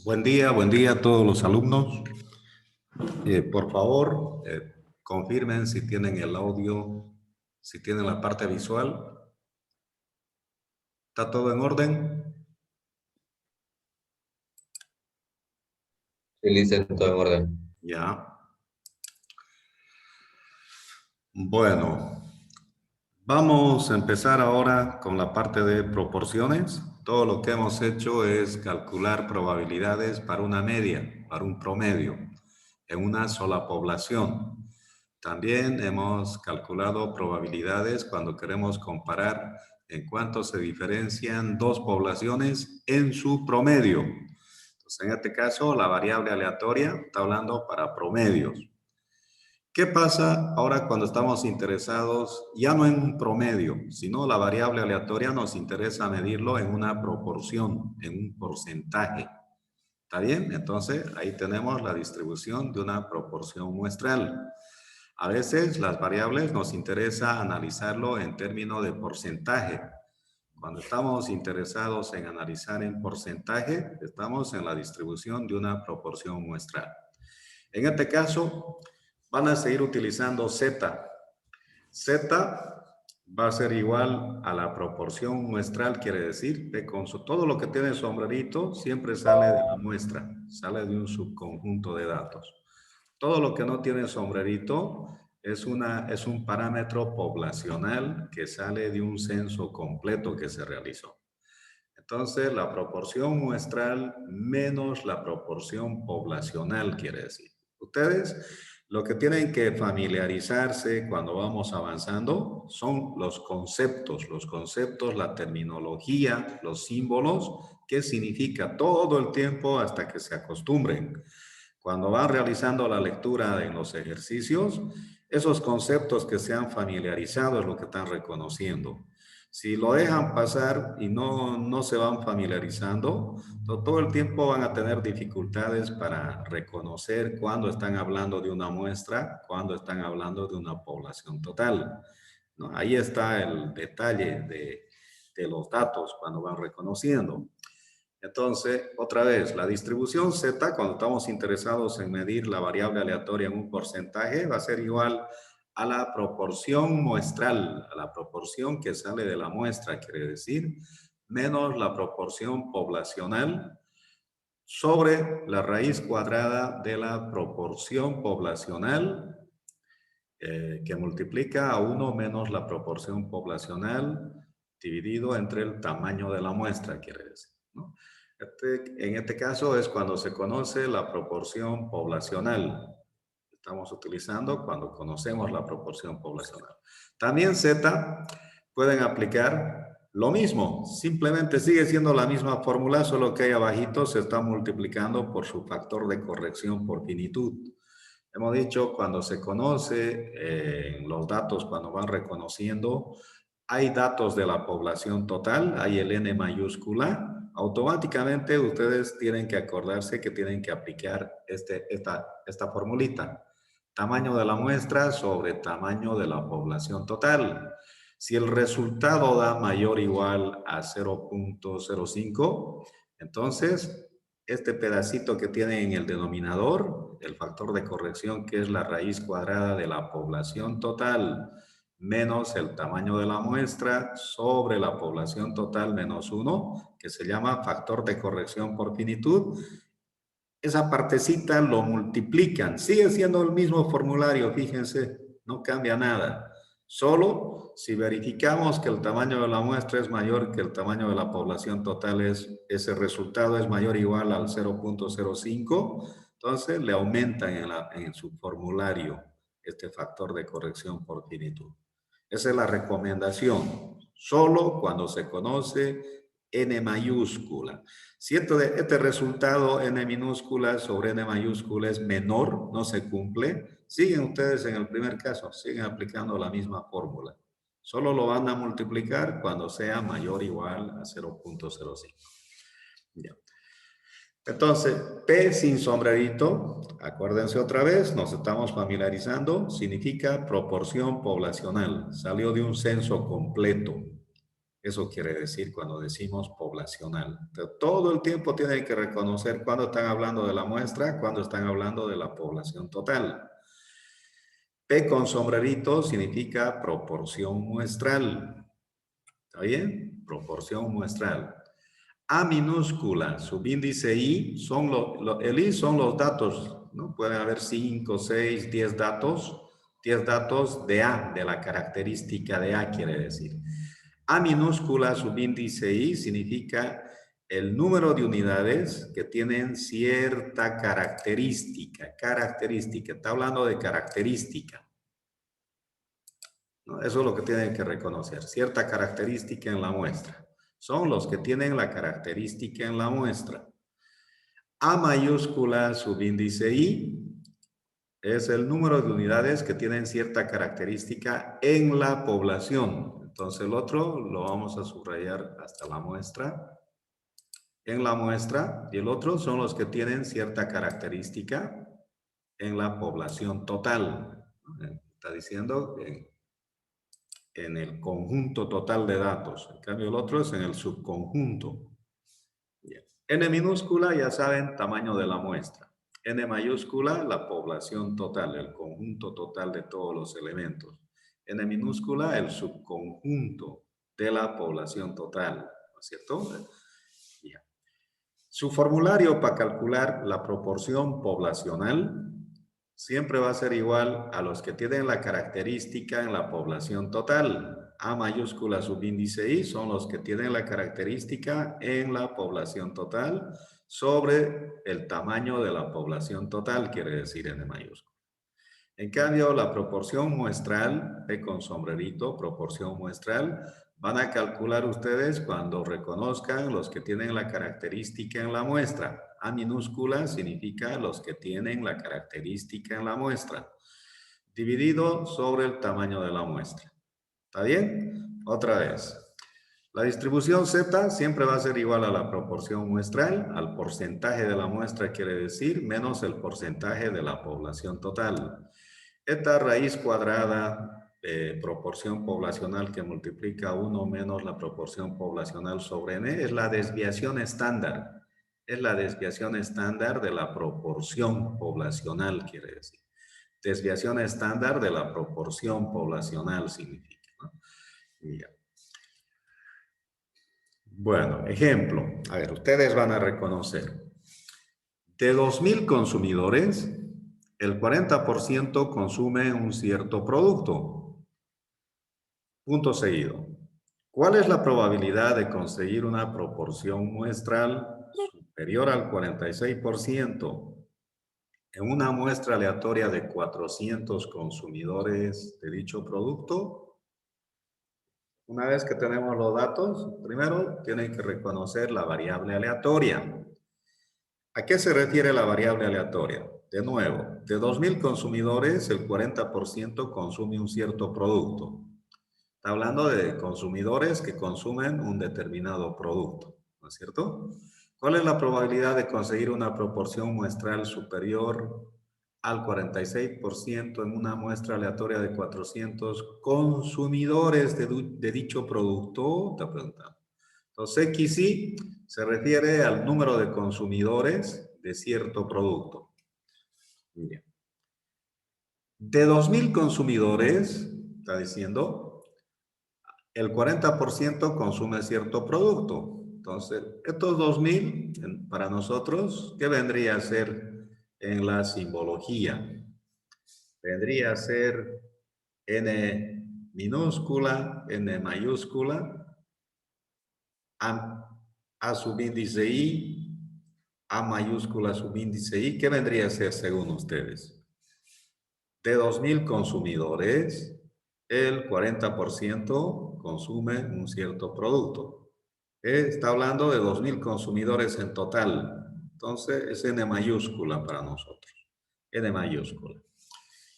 Buen día a todos los alumnos. Por favor, confirmen si tienen el audio, si tienen la parte visual. ¿Está todo en orden? Sí, licenciado, todo en orden. Ya. Bueno, vamos a empezar ahora con la parte de proporciones. Todo lo que hemos hecho es calcular probabilidades para una media, para un promedio, en una sola población. También hemos calculado probabilidades cuando queremos comparar en cuánto se diferencian dos poblaciones en su promedio. Entonces, en este caso, la variable aleatoria está hablando para promedios. ¿Qué pasa ahora cuando estamos interesados ya no en un promedio, sino la variable aleatoria nos interesa medirlo en una proporción, en un porcentaje? ¿Está bien? Entonces, ahí tenemos la distribución de una proporción muestral. A veces las variables nos interesa analizarlo en términos de porcentaje. Cuando estamos interesados en analizar en porcentaje, estamos en la distribución de una proporción muestral. En este caso, van a seguir utilizando Z. Z va a ser igual a la proporción muestral, quiere decir que con todo lo que tiene sombrerito siempre sale de la muestra, sale de un subconjunto de datos. Todo lo que no tiene sombrerito es un parámetro poblacional que sale de un censo completo que se realizó. Entonces, la proporción muestral menos la proporción poblacional quiere decir. Ustedes lo que tienen que familiarizarse cuando vamos avanzando son los conceptos, la terminología, los símbolos, qué significa todo el tiempo hasta que se acostumbren. Cuando van realizando la lectura en los ejercicios, esos conceptos que se han familiarizado es lo que están reconociendo. Si lo dejan pasar y no se van familiarizando, todo el tiempo van a tener dificultades para reconocer cuándo están hablando de una muestra, cuándo están hablando de una población total. ¿No? Ahí está el detalle de los datos cuando van reconociendo. Entonces, otra vez, la distribución Z, cuando estamos interesados en medir la variable aleatoria en un porcentaje, va a ser igual a la proporción muestral, a la proporción que sale de la muestra, quiere decir, menos la proporción poblacional sobre la raíz cuadrada de la proporción poblacional, que multiplica a 1 menos la proporción poblacional dividido entre el tamaño de la muestra, quiere decir, ¿no? En este caso es cuando se conoce la proporción poblacional. Estamos utilizando cuando conocemos la proporción poblacional. También Z pueden aplicar lo mismo. Simplemente sigue siendo la misma fórmula, solo que ahí abajito se está multiplicando por su factor de corrección por finitud. Hemos dicho cuando se conoce los datos, cuando van reconociendo, hay datos de la población total, hay el N mayúscula, automáticamente ustedes tienen que acordarse que tienen que aplicar esta formulita. Tamaño de la muestra sobre tamaño de la población total. Si el resultado da mayor o igual a 0.05, entonces este pedacito que tiene en el denominador, el factor de corrección que es la raíz cuadrada de la población total, menos el tamaño de la muestra sobre la población total menos 1, que se llama factor de corrección por finitud. Esa partecita lo multiplican. Sigue siendo el mismo formulario, fíjense, no cambia nada. Solo si verificamos que el tamaño de la muestra es mayor que el tamaño de la población total, ese resultado es mayor o igual al 0.05, entonces le aumentan en su formulario este factor de corrección por finitud. Esa es la recomendación, solo cuando se conoce n mayúscula. Si este resultado n minúscula sobre n mayúscula es menor, no se cumple, siguen ustedes en el primer caso, siguen aplicando la misma fórmula. Solo lo van a multiplicar cuando sea mayor o igual a 0.05. Ya. Entonces, P sin sombrerito, acuérdense otra vez, nos estamos familiarizando, significa proporción poblacional. Salió de un censo completo. Eso quiere decir cuando decimos poblacional. Todo el tiempo tienen que reconocer cuando están hablando de la muestra, cuando están hablando de la población total. P con sombrerito significa proporción muestral. ¿Está bien? Proporción muestral. A minúscula, subíndice I, el I son los datos, ¿no? Pueden haber 5, 6, 10 datos de A, de la característica de A quiere decir. A minúscula, subíndice I, significa el número de unidades que tienen cierta característica. Está hablando de característica. ¿No? Eso es lo que tienen que reconocer, cierta característica en la muestra. Son los que tienen la característica en la muestra. A mayúscula, subíndice I, es el número de unidades que tienen cierta característica en la población. Entonces el otro lo vamos a subrayar hasta la muestra. En la muestra, y el otro son los que tienen cierta característica en la población total. Está diciendo en el conjunto total de datos. En cambio, el otro es en el subconjunto. Bien. N minúscula, ya saben, tamaño de la muestra. N mayúscula, la población total, el conjunto total de todos los elementos. N minúscula, el subconjunto de la población total, ¿no es cierto? Bien. Su formulario para calcular la proporción poblacional siempre va a ser igual a los que tienen la característica en la población total. A mayúscula subíndice I son los que tienen la característica en la población total sobre el tamaño de la población total, quiere decir N mayúscula. En cambio, la proporción muestral, P con sombrerito, proporción muestral, van a calcular ustedes cuando reconozcan los que tienen la característica en la muestra. A minúscula significa los que tienen la característica en la muestra, dividido sobre el tamaño de la muestra. ¿Está bien? Otra vez. La distribución Z siempre va a ser igual a la proporción muestral, al porcentaje de la muestra quiere decir, menos el porcentaje de la población total. Esta raíz cuadrada de proporción poblacional que multiplica 1 menos la proporción poblacional sobre n es la desviación estándar. Es la desviación estándar de la proporción poblacional, quiere decir. Desviación estándar de la proporción poblacional significa, ¿no? Ya. Bueno, ejemplo. A ver, ustedes van a reconocer. De 2,000 consumidores, el 40% consume un cierto producto. Punto seguido. ¿Cuál es la probabilidad de conseguir una proporción muestral superior al 46% en una muestra aleatoria de 400 consumidores de dicho producto? Una vez que tenemos los datos, primero tienen que reconocer la variable aleatoria. ¿A qué se refiere la variable aleatoria? De nuevo, de 2,000 consumidores, el 40% consume un cierto producto. Está hablando de consumidores que consumen un determinado producto, ¿no es cierto? ¿Cuál es la probabilidad de conseguir una proporción muestral superior al 46% en una muestra aleatoria de 400 consumidores de dicho producto? Te preguntamos. Entonces, XY se refiere al número de consumidores de cierto producto. Bien. De 2.000 consumidores, está diciendo, el 40% consume cierto producto. Entonces, estos 2.000, para nosotros, ¿qué vendría a ser en la simbología? Vendría a ser N minúscula, N mayúscula, A subíndice I, A mayúscula subíndice I. ¿Qué vendría a ser según ustedes? De 2.000 consumidores, el 40% consume un cierto producto. Está hablando de 2.000 consumidores en total. Entonces, es N mayúscula para nosotros. N mayúscula.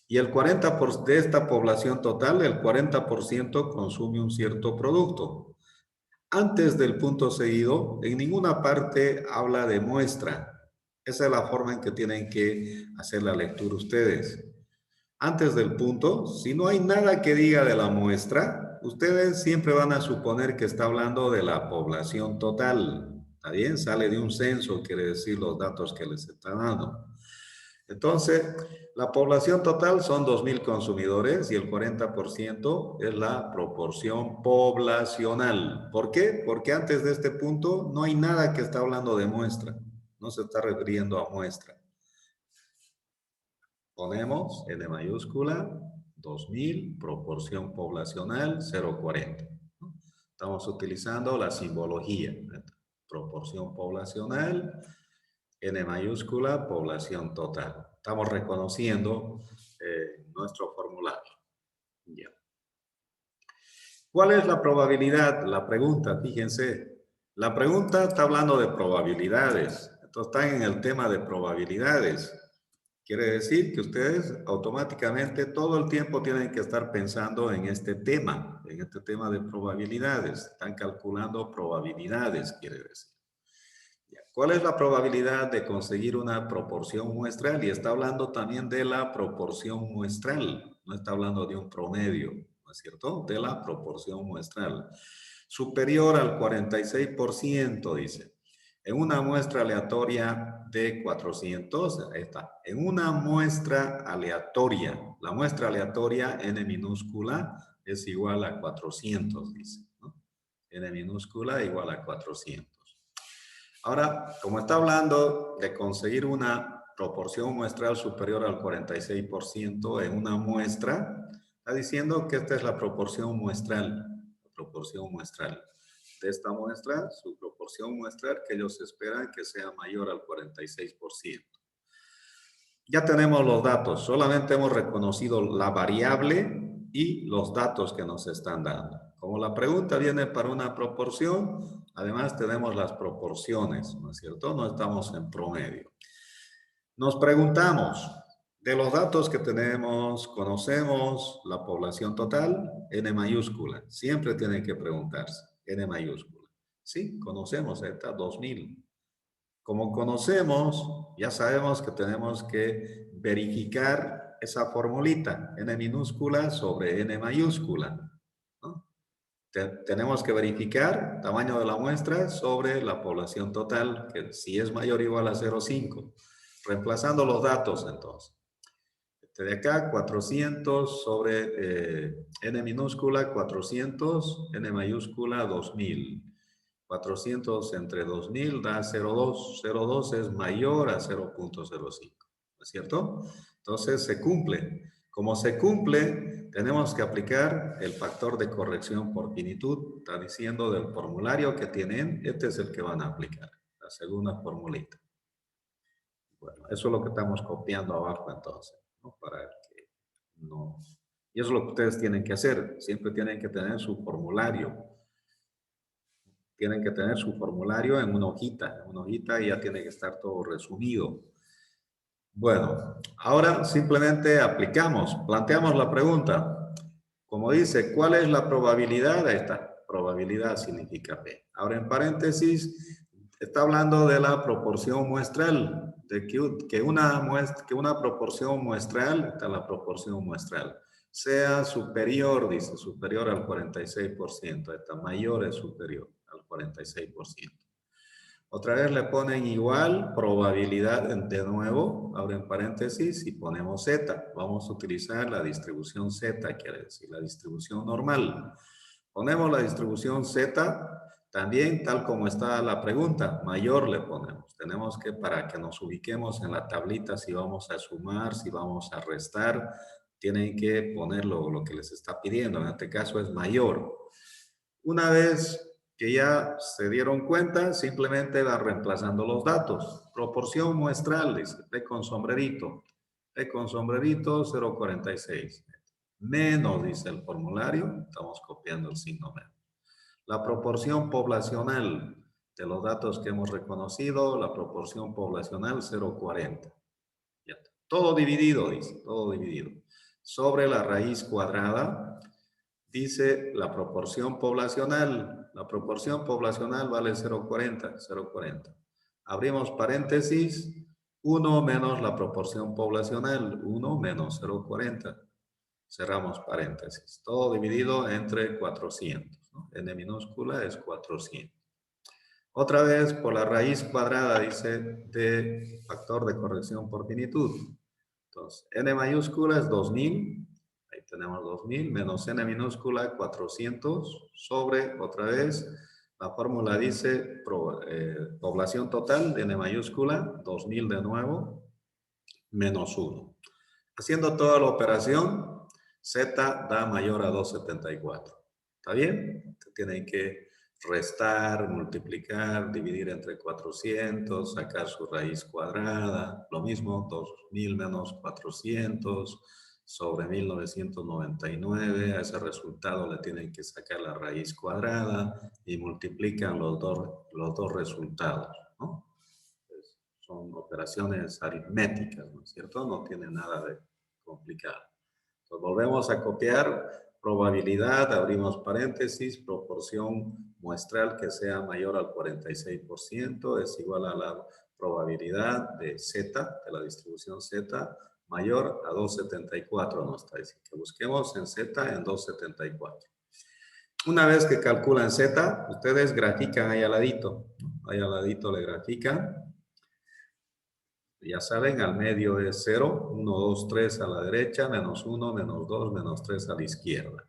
Y el 40% de esta población total, el 40% consume un cierto producto. Antes del punto seguido, en ninguna parte habla de muestra. Esa es la forma en que tienen que hacer la lectura ustedes. Antes del punto, si no hay nada que diga de la muestra, ustedes siempre van a suponer que está hablando de la población total. ¿Está bien? Sale de un censo, quiere decir los datos que les está dando. Entonces, la población total son 2.000 consumidores y el 40% es la proporción poblacional. ¿Por qué? Porque antes de este punto no hay nada que está hablando de muestra. No se está refiriendo a muestra. Ponemos N mayúscula, 2.000, proporción poblacional, 0,40. Estamos utilizando la simbología. Proporción poblacional, N mayúscula, población total. Estamos reconociendo nuestro formulario. Ya. ¿Cuál es la probabilidad? La pregunta, fíjense. La pregunta está hablando de probabilidades. Entonces están en el tema de probabilidades. Quiere decir que ustedes automáticamente todo el tiempo tienen que estar pensando en este tema de probabilidades. Están calculando probabilidades, quiere decir. ¿Cuál es la probabilidad de conseguir una proporción muestral? Y está hablando también de la proporción muestral. No está hablando de un promedio, ¿no es cierto? De la proporción muestral. Superior al 46%, dice. En una muestra aleatoria de 400, ahí está. En una muestra aleatoria, la muestra aleatoria N minúscula es igual a 400, dice, ¿no? N minúscula igual a 400. Ahora, como está hablando de conseguir una proporción muestral superior al 46% en una muestra, está diciendo que esta es la proporción muestral. La proporción muestral. De esta muestra, su proporción muestral que ellos esperan que sea mayor al 46%. Ya tenemos los datos, solamente hemos reconocido la variable y los datos que nos están dando. Como la pregunta viene para una proporción, además tenemos las proporciones, ¿no es cierto? No estamos en promedio. Nos preguntamos, de los datos que tenemos, ¿conocemos la población total? N mayúscula, siempre tienen que preguntarse, N mayúscula. Sí, conocemos esta 2.000. Como conocemos, ya sabemos que tenemos que verificar esa formulita, N minúscula sobre N mayúscula, ¿no? Tenemos que verificar tamaño de la muestra sobre la población total, que si es mayor o igual a 0,5. Reemplazando los datos, entonces. De acá, 400 sobre N minúscula, 400, N mayúscula, 2.000. 400 entre 2.000 da 0,2. 0,2 es mayor a 0,05. ¿No es cierto? Entonces se cumple. Como se cumple, tenemos que aplicar el factor de corrección por finitud. Está diciendo del formulario que tienen, este es el que van a aplicar. La segunda formulita. Bueno, eso es lo que estamos copiando abajo entonces, ¿no? Para que no... Y eso es lo que ustedes tienen que hacer. Siempre tienen que tener su formulario. Tienen que tener su formulario en una hojita y ya tiene que estar todo resumido. Bueno, ahora simplemente aplicamos, planteamos la pregunta. Como dice, ¿cuál es la probabilidad? Ahí está, probabilidad significa P. Ahora en paréntesis, Está hablando de la proporción muestral, de que una proporción muestral, está la proporción muestral, sea superior, dice, superior al 46%, está mayor es superior al 46%. Otra vez le ponen igual, probabilidad de nuevo, abren paréntesis y ponemos Z. Vamos a utilizar la distribución Z, quiere decir la distribución normal. Ponemos la distribución Z, también tal como está la pregunta, mayor le ponemos. Tenemos que, para que nos ubiquemos en la tablita, si vamos a sumar, si vamos a restar, tienen que poner lo que les está pidiendo. En este caso es mayor. Una vez que ya se dieron cuenta, simplemente va reemplazando los datos. Proporción muestral, dice, P con sombrerito. P con sombrerito, 0,46. Menos, dice el formulario, estamos copiando el signo menos. La proporción poblacional de los datos que hemos reconocido, la proporción poblacional 0,40. Ya está. Todo dividido, dice, todo dividido. Sobre la raíz cuadrada, dice la proporción poblacional. La proporción poblacional vale 0,40, 0,40. Abrimos paréntesis, 1 menos la proporción poblacional, 1 menos 0,40. Cerramos paréntesis. Todo dividido entre 400. ¿No? N minúscula es 400. Otra vez por la raíz cuadrada, dice, de factor de corrección por finitud. Entonces, N mayúscula es 2000. Ahí tenemos 2000 menos N minúscula 400 sobre, otra vez, la fórmula dice población total de N mayúscula, 2000 de nuevo, menos 1. Haciendo toda la operación, Z da mayor a 274. ¿Está bien? Tienen que restar, multiplicar, dividir entre 400, sacar su raíz cuadrada. Lo mismo, 2000 menos 400 sobre 1999. A ese resultado le tienen que sacar la raíz cuadrada y multiplican los dos resultados, ¿no? Son operaciones aritméticas, ¿no es cierto? No tiene nada de complicado. Entonces, volvemos a copiar probabilidad, abrimos paréntesis, proporción muestral que sea mayor al 46% es igual a la probabilidad de Z, de la distribución Z, mayor a 274, nos está diciendo. Que busquemos en Z en 274. Una vez que calculan Z, ustedes grafican ahí al ladito. Ahí al ladito le grafican. Ya saben, al medio es 0, 1, 2, 3 a la derecha, menos 1, menos 2, menos 3 a la izquierda.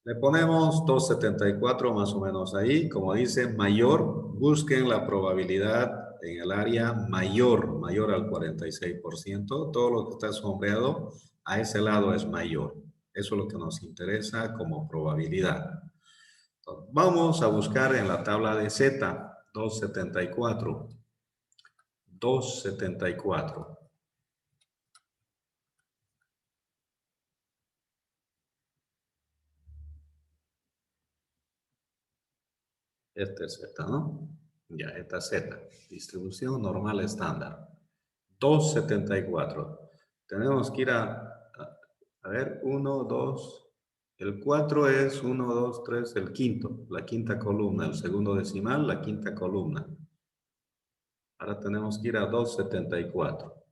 Le ponemos 274 más o menos ahí. Como dice, mayor, busquen la probabilidad en el área mayor, mayor al 46%. Todo lo que está sombreado a ese lado es mayor. Eso es lo que nos interesa como probabilidad. Entonces, vamos a buscar en la tabla de Z, 274. 274. Este es Z, ¿no? Ya, esta es Z. Distribución normal estándar. 274. Tenemos que ir a ver, 1, 2. El 4 es 1, 2, 3, el quinto, la quinta columna. El segundo decimal, la quinta columna. Ahora tenemos que ir a 274.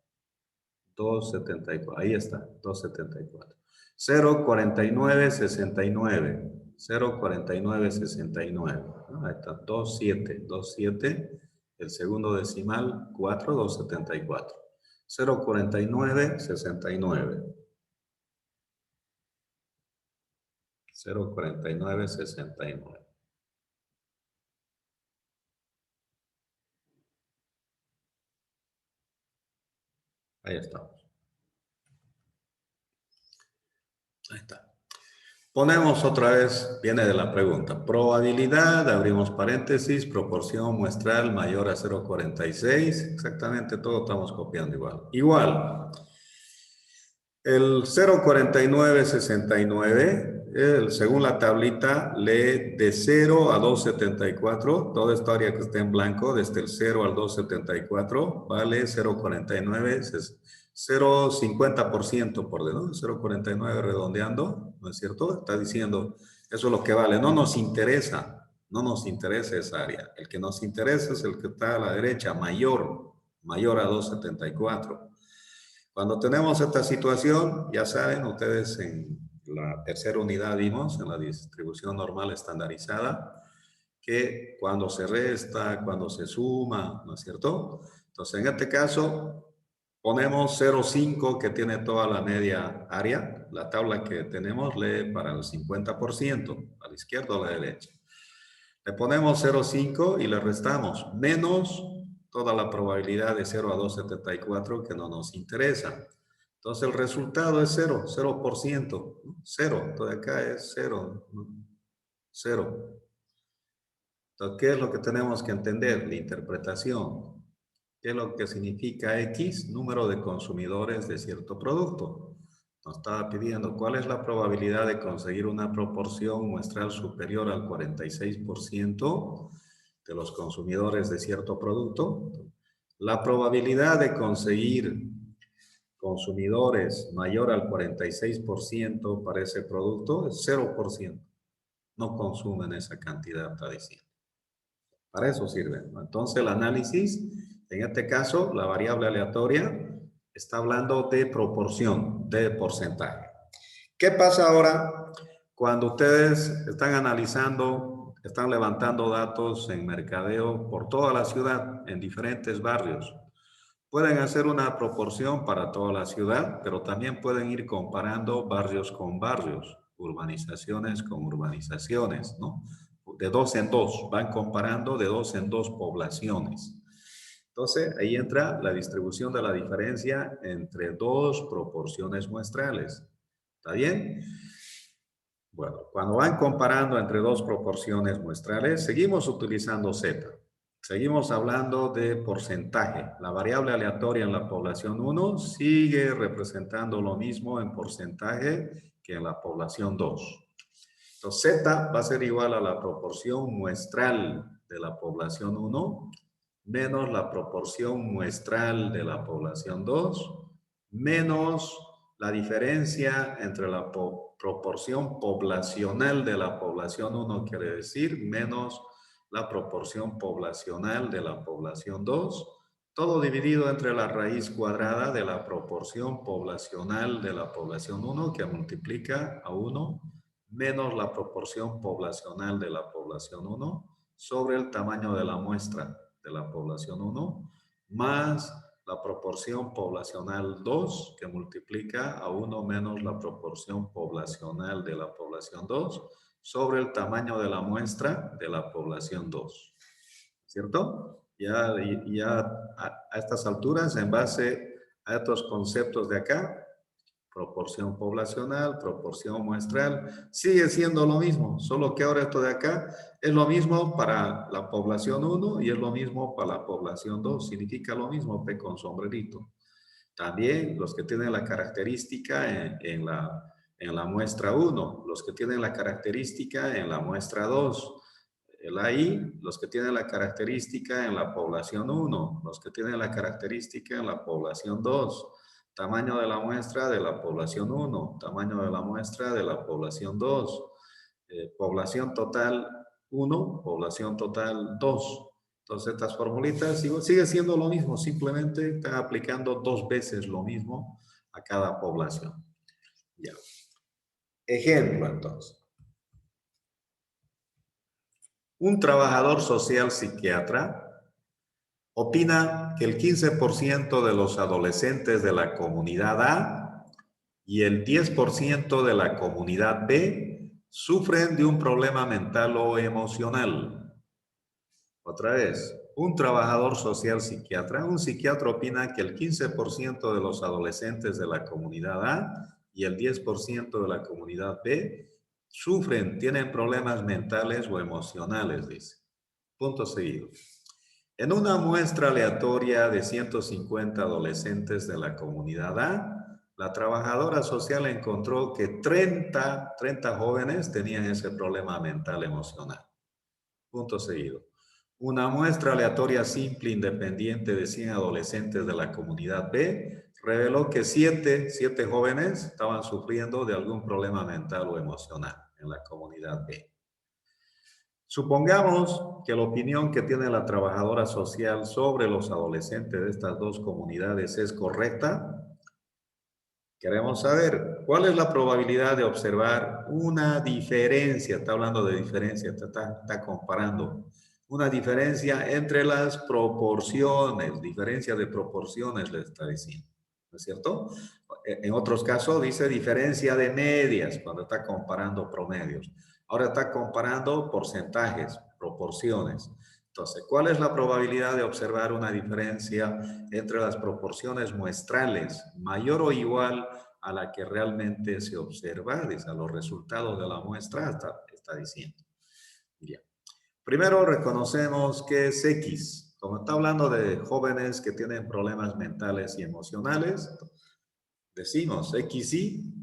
274. Ahí está, 274. 0,4969. 0,4969. Ahí está, 27. 27. El segundo decimal, 4, 274. 0,4969. 0,4969. Ahí estamos. Ahí está. Ponemos otra vez, viene de la pregunta. Probabilidad, abrimos paréntesis, proporción muestral mayor a 0,46. Exactamente todo estamos copiando igual. Igual. El 0,4969, según la tablita, lee de 0 a 274. Toda esta área que está en blanco, desde el 0 al 274, vale 0,49, 0,50% por dedo, 0,49 redondeando, ¿no es cierto? Está diciendo, eso es lo que vale. No nos interesa No nos interesa esa área. El que nos interesa es el que está a la derecha, mayor a 274. Cuando tenemos esta situación, ya saben, ustedes en la tercera unidad vimos, en la distribución normal estandarizada, que cuando se resta, cuando se suma, ¿no es cierto? Entonces, en este caso, ponemos 0,5 que tiene toda la media área. La tabla que tenemos lee para el 50%, a la izquierda o a la derecha. Le ponemos 0,5 y le restamos, menos toda la probabilidad de 0 a 274 que no nos interesa. Entonces el resultado es 0, 0%, 0, entonces acá es 0, 0. Entonces, ¿qué es lo que tenemos que entender? La interpretación. ¿Qué es lo que significa X? Número de consumidores de cierto producto. Nos estaba pidiendo cuál es la probabilidad de conseguir una proporción muestral superior al 46% de los consumidores de cierto producto. La probabilidad de conseguir consumidores mayor al 46% para ese producto es 0%. No consumen esa cantidad, está diciendo. Para eso sirve, ¿no? Entonces el análisis, en este caso, la variable aleatoria está hablando de proporción, de porcentaje. ¿Qué pasa ahora cuando ustedes están analizando, están levantando datos en mercadeo por toda la ciudad, en diferentes barrios? Pueden hacer una proporción para toda la ciudad, pero también pueden ir comparando barrios con barrios, urbanizaciones con urbanizaciones, ¿no? De dos en dos, van comparando de dos en dos poblaciones. Entonces, ahí entra la distribución de la diferencia entre dos proporciones muestrales. ¿Está bien? Bueno, cuando van comparando entre dos proporciones muestrales, seguimos utilizando Z. Seguimos hablando de porcentaje. La variable aleatoria en la población 1 sigue representando lo mismo en porcentaje que en la población 2. Entonces, Z va a ser igual a la proporción muestral de la población 1 menos la proporción muestral de la población 2 menos la diferencia entre la proporción poblacional de la población 1, quiere decir, menos la proporción poblacional de la población 2, todo dividido entre la raíz cuadrada de la proporción poblacional de la población 1, que multiplica a 1, menos la proporción poblacional de la población 1, sobre el tamaño de la muestra de la población 1, más la proporción poblacional 2, que multiplica a 1 menos la proporción poblacional de la población 2, sobre el tamaño de la muestra de la población 2. ¿Cierto? Ya a estas alturas, en base a estos conceptos de acá, proporción poblacional, proporción muestral, sigue siendo lo mismo, solo que ahora esto de acá es lo mismo para la población 1 y es lo mismo para la población 2, significa lo mismo, P con sombrerito. También los que tienen la característica en la muestra 1, los que tienen la característica en la muestra 2, el AI, los que tienen la característica en la población 1, los que tienen la característica en la población 2, tamaño de la muestra de la población 1, tamaño de la muestra de la población 2, población total 1, población total 2. Entonces estas formulitas sigue siendo lo mismo, simplemente están aplicando dos veces lo mismo a cada población. Ya. Ejemplo entonces. Un trabajador social psiquiatra opina que el 15% de los adolescentes de la comunidad A y el 10% de la comunidad B sufren de un problema mental o emocional. Otra vez, un trabajador social psiquiatra, un psiquiatra opina que el 15% de los adolescentes de la comunidad A y el 10% de la comunidad B sufren, tienen problemas mentales o emocionales, dice. Punto seguido. En una muestra aleatoria de 150 adolescentes de la comunidad A, la trabajadora social encontró que 30 jóvenes tenían ese problema mental emocional. Punto seguido. Una muestra aleatoria simple independiente de 100 adolescentes de la comunidad B reveló que 7 jóvenes estaban sufriendo de algún problema mental o emocional en la comunidad B. Supongamos que la opinión que tiene la trabajadora social sobre los adolescentes de estas dos comunidades es correcta. Queremos saber cuál es la probabilidad de observar una diferencia. Está hablando de diferencia, está comparando una diferencia entre las proporciones, diferencia de proporciones le está diciendo, ¿no es cierto? En otros casos dice diferencia de medias cuando está comparando promedios. Ahora está comparando porcentajes, proporciones. Entonces, ¿cuál es la probabilidad de observar una diferencia entre las proporciones muestrales mayor o igual a la que realmente se observa? Dice, a los resultados de la muestra está diciendo. Bien. Primero reconocemos que es X. Como está hablando de jóvenes que tienen problemas mentales y emocionales, decimos XY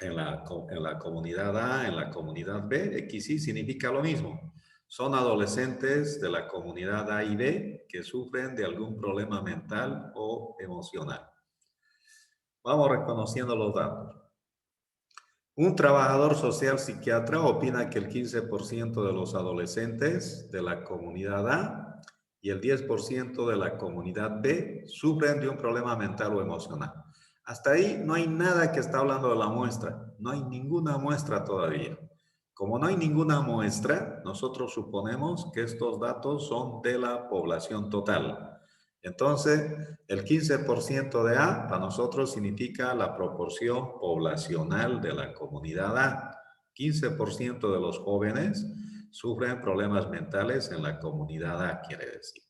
en la comunidad A, en la comunidad B, XY significa lo mismo. Son adolescentes de la comunidad A y B que sufren de algún problema mental o emocional. Vamos reconociendo los datos. Un trabajador social psiquiatra opina que el 15% de los adolescentes de la comunidad A y el 10% de la comunidad B sufren de un problema mental o emocional. Hasta ahí no hay nada que está hablando de la muestra. No hay ninguna muestra todavía. Como no hay ninguna muestra, nosotros suponemos que estos datos son de la población total. Entonces, el 15% de A para nosotros significa la proporción poblacional de la comunidad A. 15% de los jóvenes sufren problemas mentales en la comunidad A, quiere decir.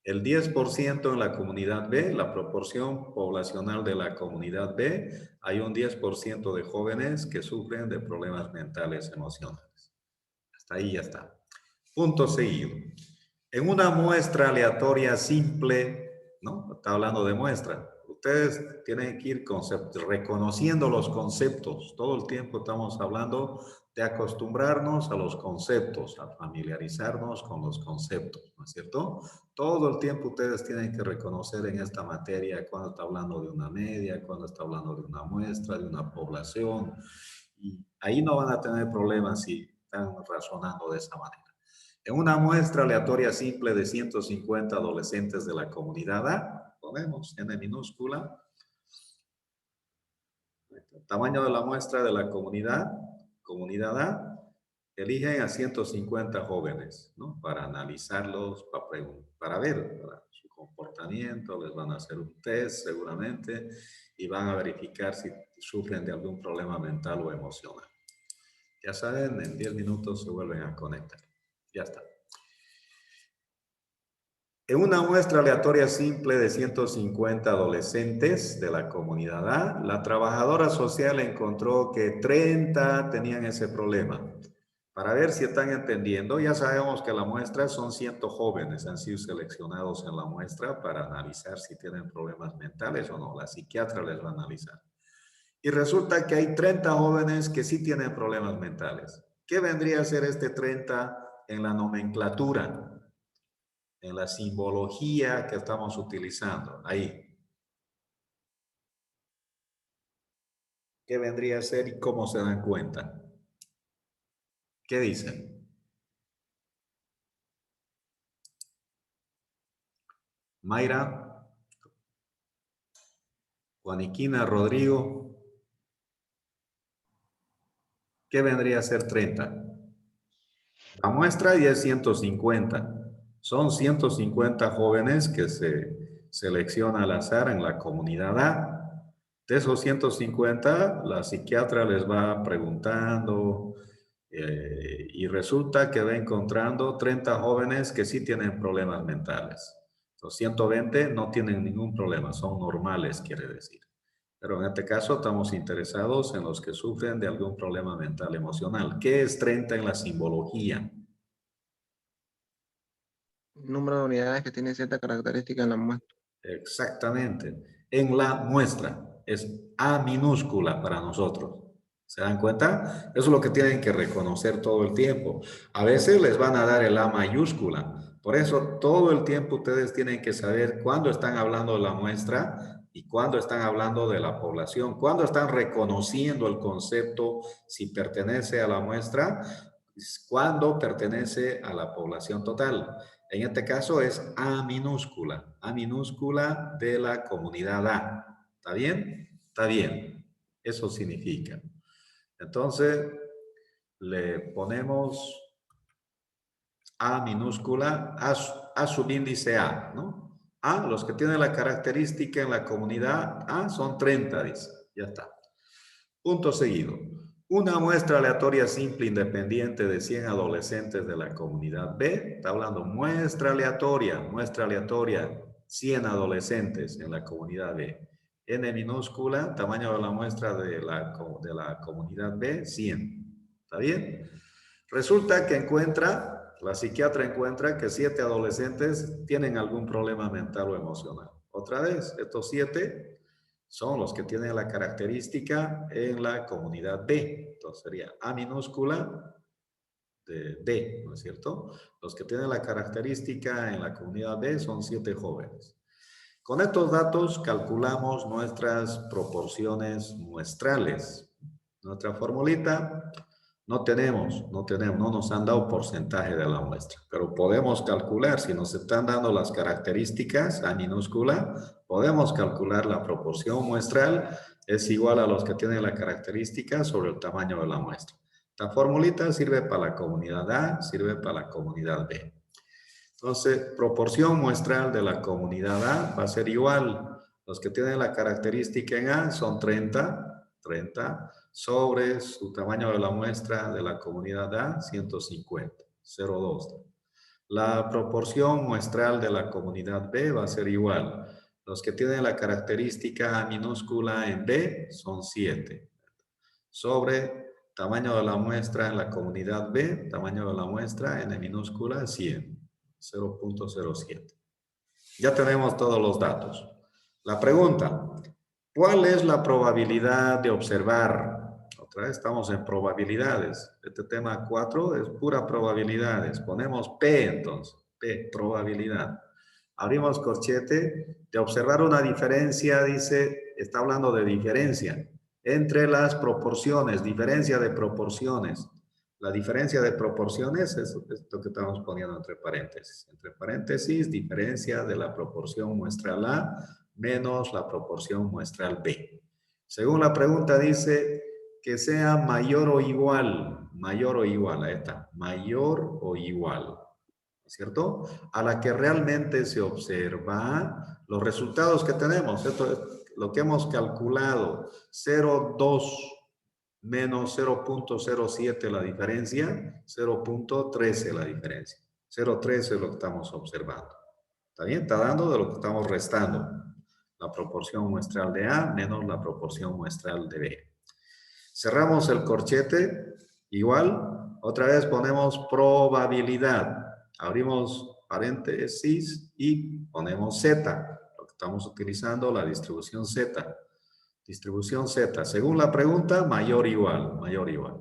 El 10% en la comunidad B, la proporción poblacional de la comunidad B, hay un 10% de jóvenes que sufren de problemas mentales emocionales. Hasta ahí ya está. Punto seguido. En una muestra aleatoria simple, ¿no? Está hablando de muestra. Ustedes tienen que ir reconociendo los conceptos. Todo el tiempo estamos hablando de acostumbrarnos a los conceptos, a familiarizarnos con los conceptos, ¿no es cierto? Todo el tiempo ustedes tienen que reconocer en esta materia cuando está hablando de una media, cuando está hablando de una muestra, de una población. Y ahí no van a tener problemas si están razonando de esa manera. En una muestra aleatoria simple de 150 adolescentes de la comunidad A, ponemos N minúscula, el tamaño de la muestra de la comunidad A, eligen a 150 jóvenes, ¿no? Para analizarlos, para ver su comportamiento, les van a hacer un test seguramente y van a verificar si sufren de algún problema mental o emocional. Ya saben, en 10 minutos se vuelven a conectar. Ya está. En una muestra aleatoria simple de 150 adolescentes de la comunidad A, la trabajadora social encontró que 30 tenían ese problema. Para ver si están entendiendo, ya sabemos que la muestra son 100 jóvenes, han sido seleccionados en la muestra para analizar si tienen problemas mentales o no. La psiquiatra les va a analizar. Y resulta que hay 30 jóvenes que sí tienen problemas mentales. ¿Qué vendría a ser este 30 en la nomenclatura? En la simbología que estamos utilizando, ahí. ¿Qué vendría a ser y cómo se dan cuenta? ¿Qué dicen? Mayra, Juaniquina, Rodrigo, ¿qué vendría a ser 30? La muestra ya es 150. Son 150 jóvenes que se selecciona al azar en la comunidad A. De esos 150, la psiquiatra les va preguntando y resulta que va encontrando 30 jóvenes que sí tienen problemas mentales. Los 120 no tienen ningún problema, son normales, quiere decir. Pero en este caso estamos interesados en los que sufren de algún problema mental emocional. ¿Qué es 30 en la simbología? Número de unidades que tiene cierta característica en la muestra. Exactamente. En la muestra es A minúscula para nosotros. ¿Se dan cuenta? Eso es lo que tienen que reconocer todo el tiempo. A veces les van a dar el A mayúscula. Por eso todo el tiempo ustedes tienen que saber cuándo están hablando de la muestra y cuándo están hablando de la población, cuándo están reconociendo el concepto si pertenece a la muestra cuando pertenece a la población total. En este caso es A minúscula de la comunidad A. ¿Está bien? Está bien. Eso significa. Entonces, le ponemos A minúscula, A subíndice A, ¿no? A, los que tienen la característica en la comunidad A son 30, dice. Ya está. Punto seguido. Una muestra aleatoria simple independiente de 100 adolescentes de la comunidad B. Está hablando muestra aleatoria, 100 adolescentes en la comunidad B. N minúscula, tamaño de la muestra de la comunidad B, 100. ¿Está bien? Resulta que la psiquiatra encuentra que 7 adolescentes tienen algún problema mental o emocional. Otra vez, estos 7 son los que tienen la característica en la comunidad B. Entonces sería A minúscula de D, ¿no es cierto? Los que tienen la característica en la comunidad B son 7 jóvenes. Con estos datos calculamos nuestras proporciones muestrales. Nuestra formulita no nos han dado porcentaje de la muestra, pero podemos calcular, si nos están dando las características A minúscula, podemos calcular la proporción muestral es igual a los que tienen la característica sobre el tamaño de la muestra. Esta formulita sirve para la comunidad A, sirve para la comunidad B. Entonces, proporción muestral de la comunidad A va a ser igual. Los que tienen la característica en A son 30 sobre su tamaño de la muestra de la comunidad A, 150, 0,2. La proporción muestral de la comunidad B va a ser igual. Los que tienen la característica A minúscula en B son 7. Sobre tamaño de la muestra en la comunidad B, tamaño de la muestra N minúscula 100, 0.07. Ya tenemos todos los datos. La pregunta, ¿cuál es la probabilidad de observar? Otra vez estamos en probabilidades. Este tema 4 es pura probabilidades. Ponemos P entonces. P, probabilidad. Abrimos corchete. De observar una diferencia, dice, está hablando de diferencia entre las proporciones, diferencia de proporciones. La diferencia de proporciones es esto que estamos poniendo entre paréntesis. Entre paréntesis, diferencia de la proporción muestral A menos la proporción muestral B. Según la pregunta dice que sea mayor o igual, ahí está, mayor o igual, ¿cierto? A la que realmente se observa los resultados que tenemos. Esto es lo que hemos calculado, 0,2 menos 0.07 la diferencia, 0.13 la diferencia. 0.13 es lo que estamos observando. ¿Está bien? Está dando de lo que estamos restando. La proporción muestral de A menos la proporción muestral de B. Cerramos el corchete. Igual, otra vez ponemos probabilidad. Abrimos paréntesis y ponemos Z. Lo que estamos utilizando, la distribución Z. Distribución Z. Según la pregunta, mayor o igual, mayor o igual.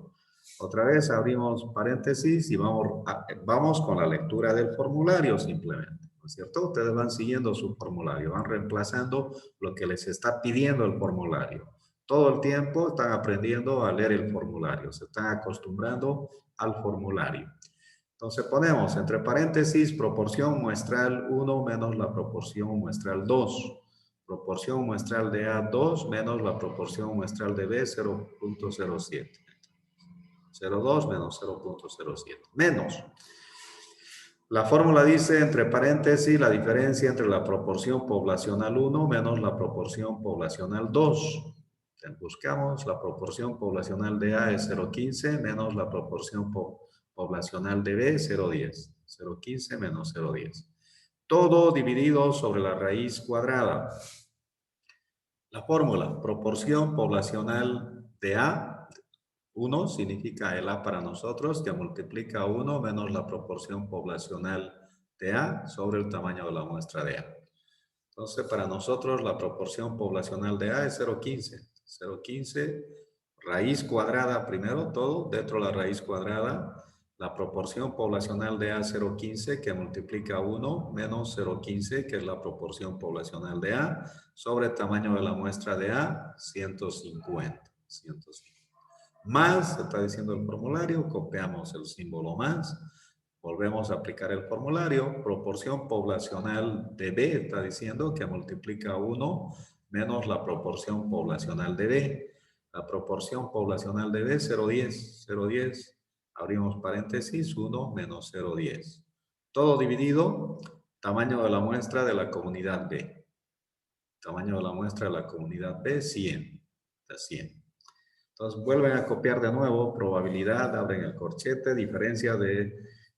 Otra vez abrimos paréntesis y vamos con la lectura del formulario simplemente. ¿No es cierto? Ustedes van siguiendo su formulario, van reemplazando lo que les está pidiendo el formulario. Todo el tiempo están aprendiendo a leer el formulario, se están acostumbrando al formulario. Entonces ponemos entre paréntesis proporción muestral 1 menos la proporción muestral 2. Proporción muestral de A 2 menos la proporción muestral de B 0.07. 0.2 menos 0.07. Menos. La fórmula dice, entre paréntesis, la diferencia entre la proporción poblacional 1 menos la proporción poblacional 2. Buscamos la proporción poblacional de A es 0.15 menos la proporción poblacional de B 0.10. 0.15 menos 0.10. Todo dividido sobre la raíz cuadrada. La fórmula, proporción poblacional de A, 1 significa el A para nosotros, que multiplica 1 menos la proporción poblacional de A sobre el tamaño de la muestra de A. Entonces, para nosotros la proporción poblacional de A es 0.15. 0.15, raíz cuadrada primero, todo dentro de la raíz cuadrada. La proporción poblacional de A 0.15 que multiplica 1 menos 0.15 que es la proporción poblacional de A sobre el tamaño de la muestra de A 150. Más, está diciendo el formulario, copiamos el símbolo más, volvemos a aplicar el formulario, proporción poblacional de B, está diciendo que multiplica 1 menos la proporción poblacional de B. La proporción poblacional de B, 0,10, 0,10, abrimos paréntesis, 1 menos 0,10. Todo dividido, tamaño de la muestra de la comunidad B. Tamaño de la muestra de la comunidad B, 100. Está 100. Entonces vuelven a copiar de nuevo, probabilidad, abren el corchete, diferencia de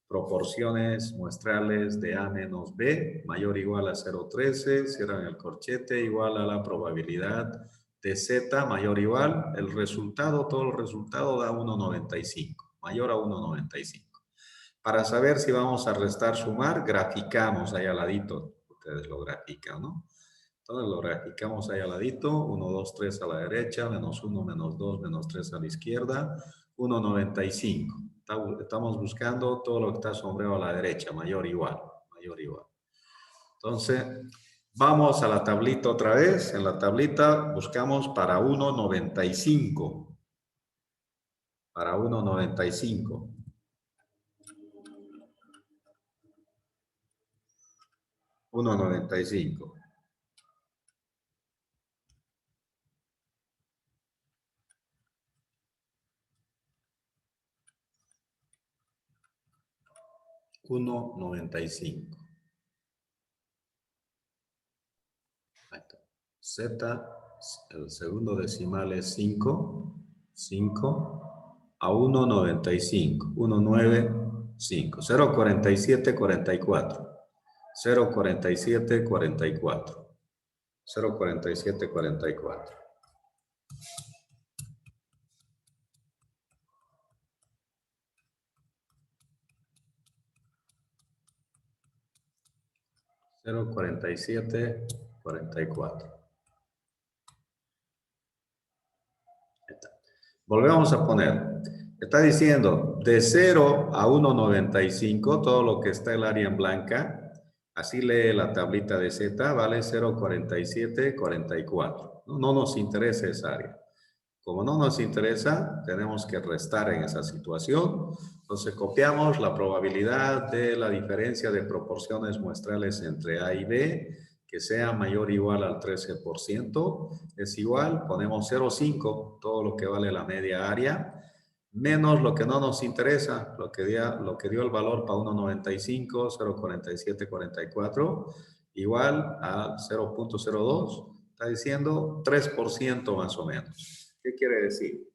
proporciones muestrales de A menos B, mayor o igual a 0,13, cierran el corchete, igual a la probabilidad de Z, mayor o igual, el resultado, todo el resultado da 1,95, mayor a 1,95. Para saber si vamos a restar, sumar, graficamos ahí al ladito, ustedes lo grafican, ¿no? Entonces lo graficamos ahí al ladito, 1, 2, 3 a la derecha, menos 1, menos 2, menos 3 a la izquierda, 1,95. Estamos buscando todo lo que está sombreado a la derecha, mayor igual, mayor igual. Entonces, vamos a la tablita otra vez. En la tablita buscamos para 1,95. Para 1,95. 1,95. $1,95. Z, el segundo decimal es 5, 5 a 1,95, 1,95, 0,4744, 0,4744, 0,4744. $0,4744. Volvemos a poner. Está diciendo de 0 a 1,95, todo lo que está el área en blanca, así lee la tablita de Z, vale 0,4744. No nos interesa esa área. Como no nos interesa, tenemos que restar en esa situación. Entonces copiamos la probabilidad de la diferencia de proporciones muestrales entre A y B, que sea mayor o igual al 13%, es igual, ponemos 0,5, todo lo que vale la media área, menos lo que no nos interesa, lo que dio el valor para 1,95, 0,4744, igual a 0,02, está diciendo 3% más o menos. ¿Qué quiere decir?